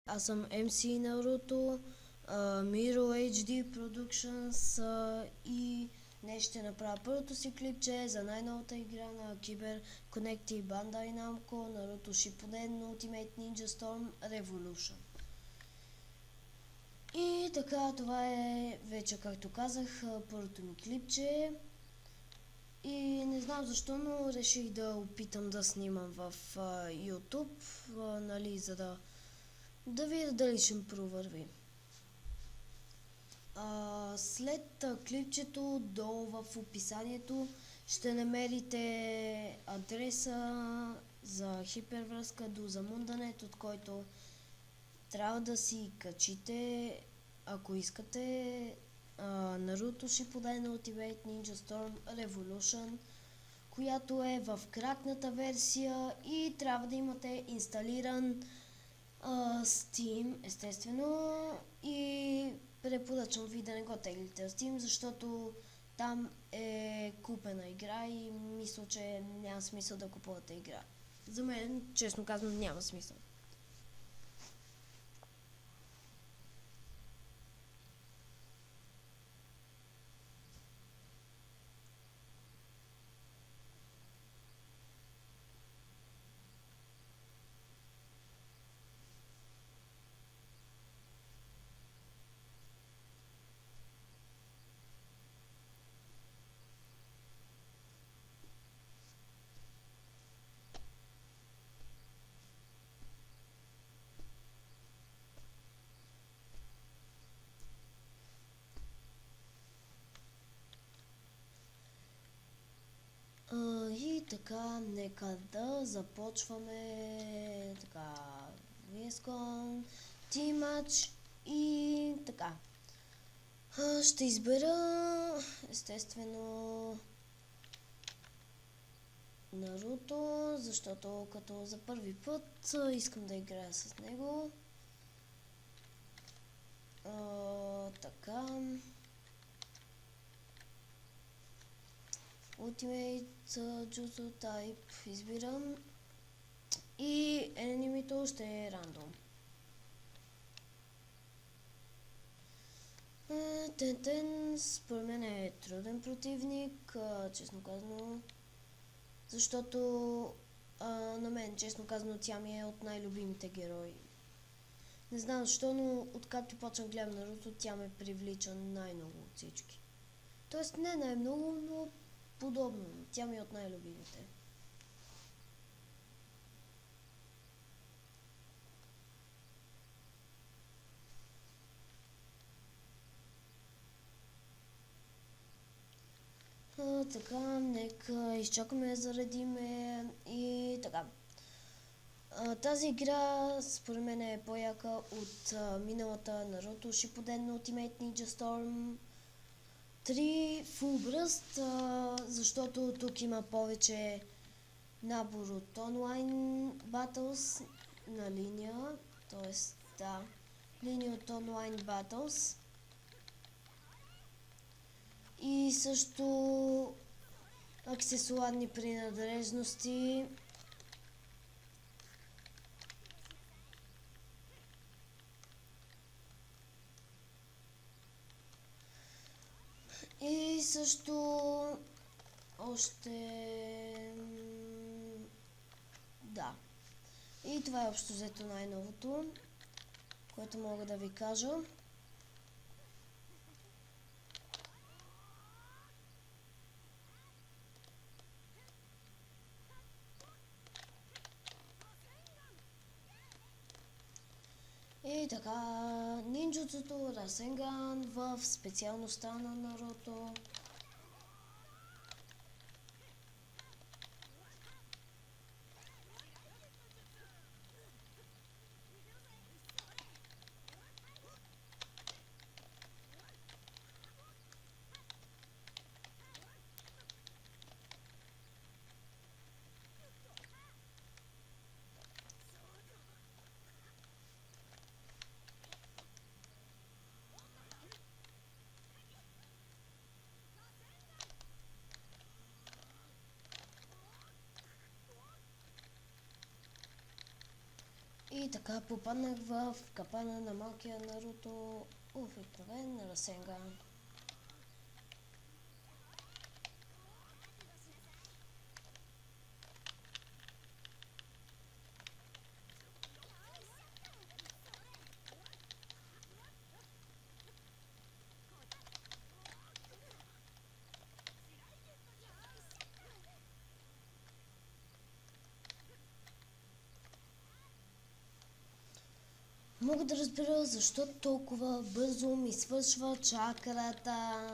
Аз съм MC Наруто, Miro HD Productions и днес ще направя първото си клипче за най-новата игра на Cyber Connect и Bandai Namco Naruto Shippuden Ultimate Ninja Storm Revolution. И така, това е вече, както казах, първото ми клипче. И не знам защо, но реших да опитам да снимам в YouTube, нали, за да видя дали ще ми провърви. След клипчето долу в описанието ще намерите адреса за хипервръзка до Замунданет, от който трябва да си качите, ако искате, Naruto Shippuden Ultimate Ninja Storm Revolution, която е в кракната версия и трябва да имате инсталиран Steam, естествено, и препоръчвам ви да не го теглите в Steam, защото там е купена игра и мисля, че няма смисъл да купувате игра. За мен, честно казвам, няма смисъл. И така, нека да започваме. Така, VSCon, Team Match и така. Ще избера, естествено, Наруто, защото като за първи път искам да играя с него. Така. Ultimate Jutsu Type избирам и енимито ще е рандом. Тентен според мен е труден противник, честно казано, защото на мен, честно казано, тя ми е от най-любимите герои. Не знам защо, но откакто почнах гледам Наруто, тя ме привлича най-много от всички. Тоест не най-много, но подобно. Тя ми е от най-любимите. Така, нека изчакаме да заредиме и така. Тази игра според мен е по-яка от миналата Naruto Shippuden Ultimate Ninja Storm 3 Full Burst, защото тук има повече набор от онлайн battles на линия, т.е. да, линия от онлайн battles и също аксесуарни принадлежности. И също още... да. И това е общо взето най-новото, което мога да ви кажа. И така, нинджутsuто Расенган в специалността на Наруто. И така попаднах в капана на малкия Наруто. Обикновен Расенган. Мога да разбера защо толкова бързо ми свършва чакрата.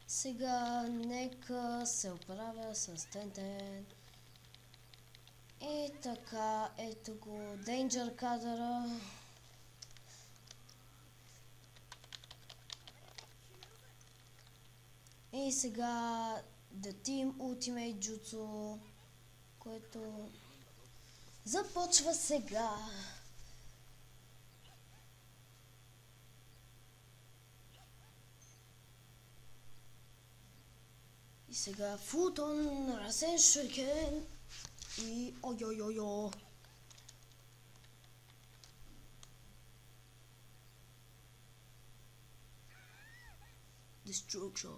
Сега нека се оправя с Тентен. И така, ето го, Danger кадъра. И сега The Team Ultimate Jutsu, което започва сега. И сега Футон, Расен Шурикен и ой-ой-ой-ой. Destruction.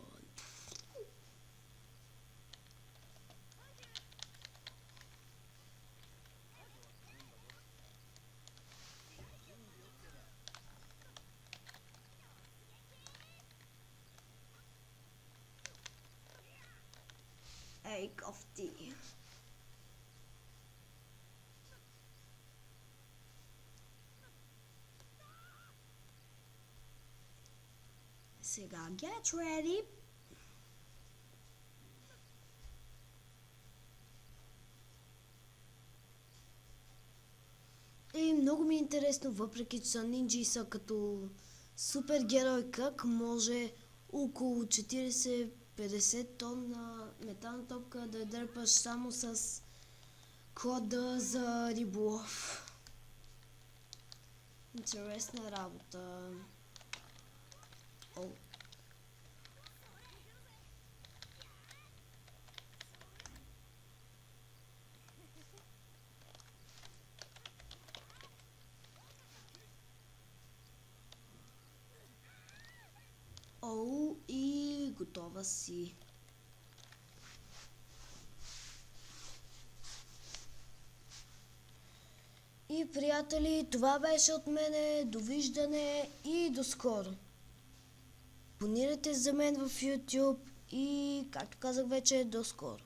Ей, кофти. Сега get ready. И много ми е интересно, въпреки че са нинджи и са като супергерой, как може около 40-50 тонна метална топка да я дърпаш само с кода за риболов. Интересна работа. О. О, и готова си. И приятели, това беше от мене. Довиждане и до скоро. Абонирайте за мен в YouTube и, както казах вече, до скоро.